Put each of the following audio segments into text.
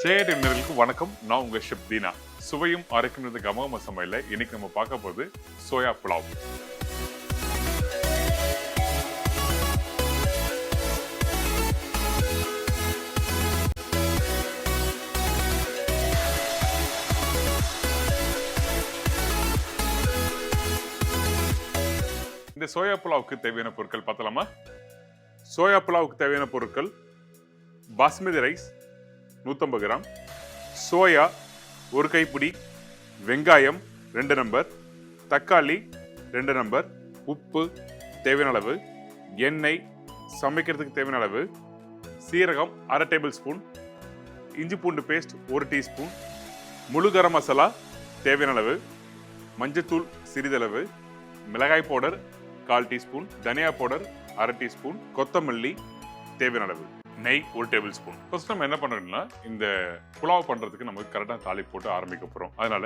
நேயர்களுக்கு வணக்கம். நான் உங்க ஷெஃப் தீனா. சுவையும் ஆரோக்கியம் கமகம சமையல்ல இன்னைக்கு நம்ம பார்க்க போறது சோயா புலாவ். இந்த சோயா புலாவுக்கு தேவையான பொருட்கள் பார்த்தலாமா? சோயா புலாவுக்கு தேவையான பொருட்கள்: பாஸ்மதி ரைஸ் 150 கிராம், சோயா 1 கைப்பிடி, வெங்காயம் 2 நம்பர், தக்காளி 2 நம்பர், உப்பு தேவையான அளவு, எண்ணெய் சமைக்கிறதுக்கு தேவையான அளவு, சீரகம் 1/2 டேபிள் ஸ்பூன், இஞ்சி பூண்டு பேஸ்ட் 1 டீஸ்பூன், முழு கரம் மசாலா தேவையான அளவு, மஞ்சத்தூள் சிறிதளவு, மிளகாய் பவுடர் 1/4 டீஸ்பூன், தனியா பவுடர் 1/2 டீஸ்பூன், கொத்தமல்லி தேவையான அளவு, நெய் 1 டேபிள் ஸ்பூன். ஃபர்ஸ்ட் நம்ம என்ன பண்றோம்னா, இந்த புலாவ் பண்றதுக்கு நமக்கு கரெக்டாக தாளிப்பு போட்டு ஆரம்பிக்க போகிறோம். அதனால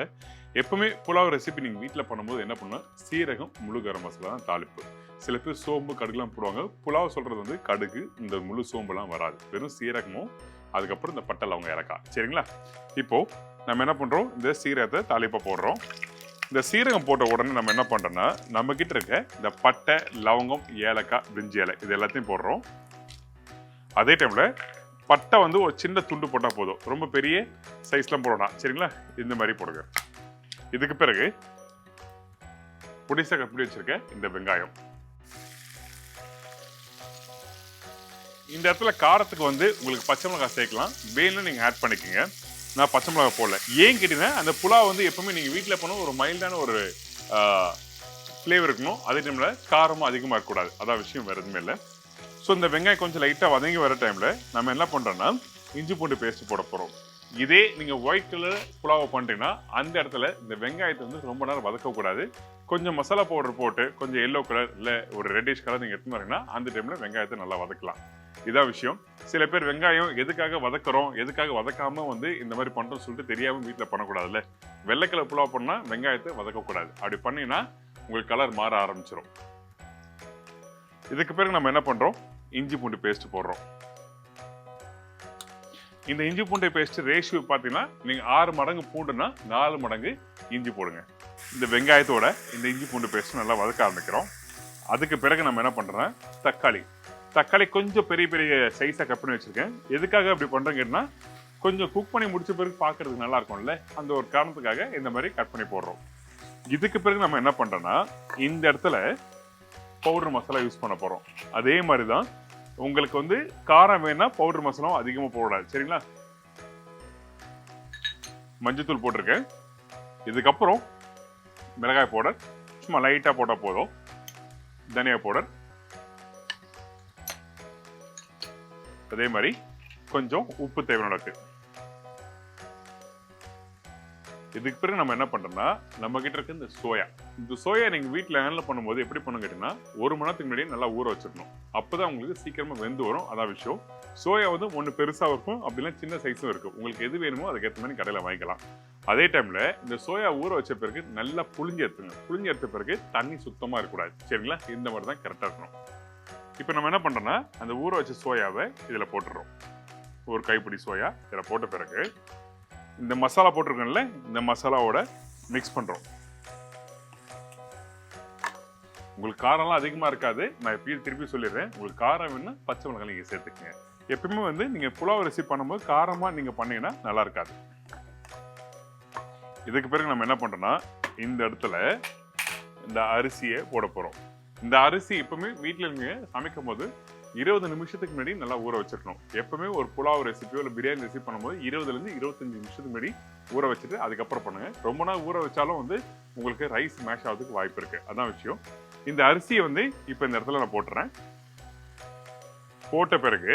எப்பவுமே புலாவ் ரெசிபி நீங்கள் வீட்டில் பண்ணும்போது என்ன பண்ணணும், சீரகம் முழு கரம் மசாலா தான் தாளிப்பு. சில பேர் சோம்பு கடுகுலாம் போடுவாங்க. புலாவ் சொல்றது வந்து கடுகு இந்த முழு சோம்புலாம் வராது, வெறும் சீரகமும் அதுக்கப்புறம் இந்த பட்டை லவங்க இறக்கா. சரிங்களா? இப்போ நம்ம என்ன பண்றோம், இந்த சீரகத்தை தாளிப்பை போடுறோம். இந்த சீரகம் போட்ட உடனே நம்ம என்ன பண்றோம்னா, நம்ம கிட்ட இருக்க இந்த பட்டை லவங்கம் ஏலக்காய் பிரிஞ்சி இலை இது எல்லாத்தையும் போடுறோம். அதே டைம்ல பட்டை வந்து ஒரு சின்ன துண்டு போட்டால் போதும், ரொம்ப பெரிய சைஸ்லாம் போடணும். சரிங்களா? இந்த மாதிரி போடுங்க. இதுக்கு பிறகு பொடிசா கட் பண்ணி வச்சிருக்க இந்த வெங்காயம். இந்த இடத்துல காரத்துக்கு வந்து உங்களுக்கு பச்சை மிளகாய் சேர்க்கலாம், வேணும்னு நீங்க ஆட் பண்ணிக்கோங்க. நான் பச்சை மிளகாய் போடல. ஏன் கேட்டீங்கன்னா, அந்த புலாவ் வந்து எப்பவுமே நீங்க வீட்டில் பண்ண ஒரு மைல்டான ஒரு ஃப்ளேவர் இருக்கணும். அதே டைம்ல காரமும் அதிகமாக இருக்கக்கூடாது. அதான் விஷயம், வேற எதுவுமே இல்லை. ஸோ இந்த வெங்காயம் கொஞ்சம் லைட்டாக வதங்கி வர டைமில் நம்ம என்ன பண்ணுறோன்னா, இஞ்சி பூண்டு பேஸ்ட் போட போகிறோம். இதே நீங்கள் ஒயிட் கலர் புலாவை பண்ணுறீங்கன்னா அந்த இடத்துல இந்த வெங்காயத்தை வந்து ரொம்ப நேரம் வதக்கக்கூடாது. கொஞ்சம் மசாலா பவுடர் போட்டு கொஞ்சம் எல்லோ கலர் இல்லை ஒரு ரெட்டிஷ் கலர் நீங்கள் எடுத்து வரீங்கன்னா அந்த டைமில் வெங்காயத்தை நல்லா வதக்கலாம். இதான் விஷயம். சில பேர் வெங்காயம் எதுக்காக வதக்குறோம், எதுக்காக வதக்காமல் வந்து இந்த மாதிரி பண்ணுறோம்னு சொல்லிட்டு தெரியாமல் வீட்டில் பண்ணக்கூடாதுல்ல. வெள்ளை கலர் புலாவ் பண்ணால் வெங்காயத்தை வதக்கக்கூடாது. அப்படி பண்ணிங்கன்னா உங்களுக்கு கலர் மாற ஆரம்பிச்சிடும். இதுக்கு பிறகு நம்ம என்ன பண்ணுறோம், இஞ்சி பூண்டு பேஸ்ட் போடுறோம். இந்த இஞ்சி பூண்டு பேஸ்ட் ரேஷியோ பார்த்தீங்கன்னா, நீங்கள் 6 மடங்கு பூண்டுனா 4 மடங்கு இஞ்சி போடுங்க. இந்த வெங்காயத்தோட இந்த இஞ்சி பூண்டு பேஸ்ட் நல்லா வதக்க ஆரம்பிக்கிறோம். அதுக்கு பிறகு நம்ம என்ன பண்ணுறோம், தக்காளி கொஞ்சம் பெரிய பெரிய சைஸாக கட் பண்ணி வச்சிருக்கேன். எதுக்காக அப்படி பண்ணுறேங்கன்னா, கொஞ்சம் குக் பண்ணி முடிச்ச பிறகு பார்க்கறதுக்கு நல்லா இருக்கும்ல, அந்த ஒரு காரணத்துக்காக இந்த மாதிரி கட் பண்ணி போடுறோம். இதுக்கு பிறகு நம்ம என்ன பண்ணுறோன்னா, இந்த இடத்துல பவுடர் மசாலா யூஸ் பண்ண போறோம். அதே மாதிரி தான் உங்களுக்கு வந்து காரம் வேணா பவுடர் மசாலாவும் அதிகமாக போடாது. சரிங்களா? மஞ்சத்தூள் போட்டிருக்கேன். இதுக்கப்புறம் மிளகாய் பவுடர் சும்மா லைட்டா போட்டா போதும், தனியா பவுடர், அதே மாதிரி கொஞ்சம் உப்பு தேவையான அளவுக்கு. இதுக்கு பிறகு நம்ம என்ன பண்றோம்னா, நம்ம கிட்ட இருக்க இந்த சோயா நீங்க வீட்டில் ஹேண்டில் பண்ணும்போது எப்படி பண்ணு கேட்டீங்கன்னா, 1 மணி நேரத்துக்கு முன்னாடியே நல்லா ஊற வச்சிடணும். அப்பதான் உங்களுக்கு சீக்கிரமா வெந்து வரும். அதான் விஷயம். சோயா வந்து ஒன்று பெருசா இருக்கும், அப்படிலாம் சின்ன சைஸும் இருக்கும். உங்களுக்கு எது வேணுமோ அதுக்கேற்ற மாதிரி கடையில் வாங்கிக்கலாம். அதே டைம்ல இந்த சோயா ஊற வச்ச பிறகு நல்லா புளிஞ்சு எடுத்துங்க. புளிஞ்சு எடுத்த பிறகு தண்ணி சுத்தமா இருக்கக்கூடாது. சரிங்களா? இந்த மாதிரி தான் கரெக்டா இருக்கணும். இப்போ நம்ம என்ன பண்றோம்னா, அந்த ஊற வச்ச சோயாவை இதுல போட்டுடுறோம். 1 கைப்பிடி சோயா இதில் போட்ட பிறகு இந்த மசாலா போட்டிருக்கோம்ல, இந்த மசாலாவோட மிக்ஸ் பண்றோம். உங்களுக்கு காரம்லாம் அதிகமா இருக்காது. நான் எப்பயும் திருப்பி சொல்லிடுறேன், உங்களுக்கு காரம் வேணும்னா பச்சை மிளகாய் நீங்க சேர்த்துக்கங்க. எப்பயுமே வந்து நீங்க புலாவ் ரெசிபி பண்ணும்போது காரமா நீங்க பண்ணீங்கன்னா நல்லா இருக்காது. இதுக்கு பிறகு நம்ம என்ன பண்றோம்னா, இந்த இடத்துல இந்த அரிசியை போட போறோம். இந்த அரிசி எப்பவுமே வீட்டில் நீங்க சமைக்கும் போது 20 நிமிஷத்துக்கு முன்னாடி நல்லா ஊற வச்சிருக்கணும். எப்பவுமே ஒரு புலாவ் ரெசிபியோ இல்லை பிரியாணி ரெசிபி பண்ணும்போது 20லேருந்து 25 நிமிஷத்துக்கு முன்னாடி ஊற வச்சுட்டு அதுக்கப்புறம் பண்ணுங்க. ரொம்ப நாள் ஊற வச்சாலும் வந்து உங்களுக்கு ரைஸ் மேஷ் ஆகிறதுக்கு வாய்ப்பு இருக்கு. அதான் விஷயம். இந்த அரிசியை வந்து இப்போ இந்த இடத்துல நான் போட்டுறேன். போட்ட பிறகு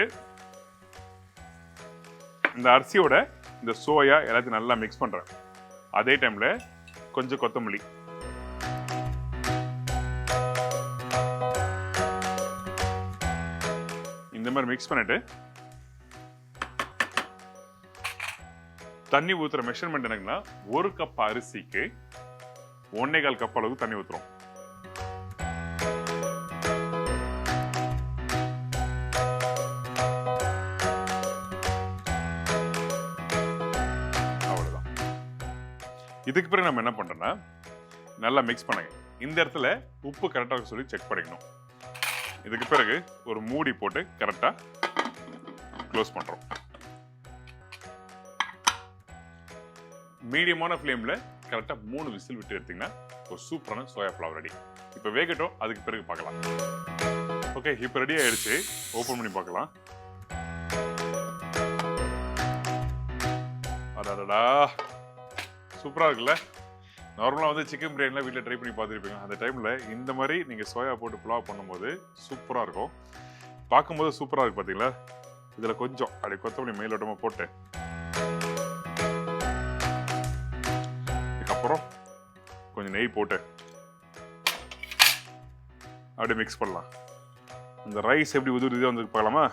இந்த அரிசியோட இந்த சோயா எல்லாத்தையும் நல்லா மிக்ஸ் பண்றேன். அதே டைம்ல கொஞ்சம் கொத்தமல்லி, இந்த மாதிரி மிக்ஸ் பண்ணிட்டு தண்ணி ஊத்துற மெஷர்மெண்ட் என்னங்கன்னா, 1 கப் அரிசிக்கு 1.25 கப் அளவுக்கு தண்ணி ஊத்துறோம். இதுக்கு பிறகு நம்ம என்ன பண்றோம்னா நல்லா மிக்ஸ் பண்ணுங்க. இந்த இடத்துல உப்பு கரெக்டாக இருக்கு சொல்லி செக் பண்ணிக்கணும். இதுக்கு பிறகு ஒரு மூடி போட்டு கரெக்டா க்ளோஸ் பண்றோம். மீடியமான ஃப்ளேம்ல கரெக்டா 3 விசில் விட்டு எடுத்தீங்கன்னா ஒரு சூப்பரான சோயா புலாவ் ரெடி. இப்போ வேகட்டும், அதுக்கு பிறகு பார்க்கலாம். ஓகே, இப்போ ரெடி ஆயிடுச்சு. ஓபன் பண்ணி பார்க்கலாம். அடடா, சூப்பரா இருக்குல்ல. நார்மலா வந்து சிக்கன் பிரியாணிலாம் வீட்டில் ட்ரை பண்ணி பார்த்துருப்பீங்க. அந்த டைம்ல இந்த மாதிரி நீங்க சோயா போட்டு புலாவ் பண்ணும்போது சூப்பரா இருக்கும். பார்க்கும்போது சூப்பரா இருக்கு பாத்தீங்களா. இதுல கொஞ்சம் அப்படியே கொத்தமல்லி மேலோட்டமா போட்டு அப்புறம் கொஞ்சம் நெய் போட்டு அப்படியே மிக்ஸ் பண்ணலாம். இந்த ரைஸ் எப்படி உதிரிதான் வந்து பார்க்கலாமா?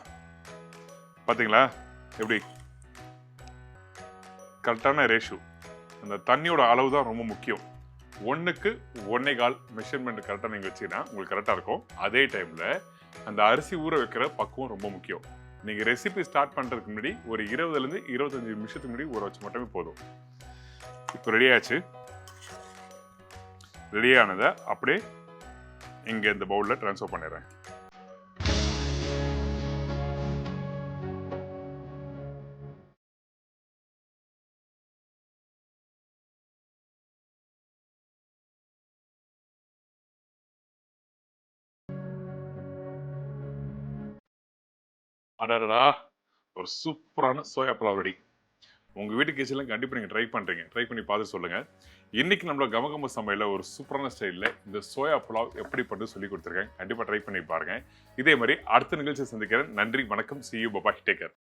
பார்த்தீங்களா எப்படி கரெக்டான ரேஷியோ. அந்த தண்ணியோட அளவு தான் ரொம்ப முக்கியம். 1க்கு 1.25 மெஷர்மெண்ட் கரெக்டாக நீங்கள் வச்சீங்கன்னா உங்களுக்கு கரெக்டாக இருக்கும். அதே டைமில் அந்த அரிசி ஊற வைக்கிற பக்குவம் ரொம்ப முக்கியம். நீங்கள் ரெசிபி ஸ்டார்ட் பண்ணுறதுக்கு முன்னாடி ஒரு 20லேருந்து 25 நிமிஷத்துக்கு முன்னாடி ஊற வச்சு மட்டுமே போதும். இப்போ ரெடி ஆச்சு. ரெடியானதை அப்படியே இங்கே இந்த பவுலில் ட்ரான்ஸ்ஃபர் பண்ணிடுறேன். அடடா, ஒரு சூப்பரான சோயா புலாவ் ரெடி. உங்க வீட்டு கிச்சன்ல கண்டிப்பா நீங்க ட்ரை பண்றீங்க. ட்ரை பண்ணி பார்த்து சொல்லுங்க. இன்னைக்கு நம்மளோட கமகம சமையல்ல ஒரு சூப்பரான ஸ்டைல்ல இந்த சோயா புலாவ் எப்படி பண்ணு சொல்லி கொடுத்துருக்கேன். கண்டிப்பா ட்ரை பண்ணி பாருங்க. இதே மாதிரி அடுத்த நிகழ்ச்சியை சந்திக்கிறேன். நன்றி, வணக்கம். See you, bye bye, take care.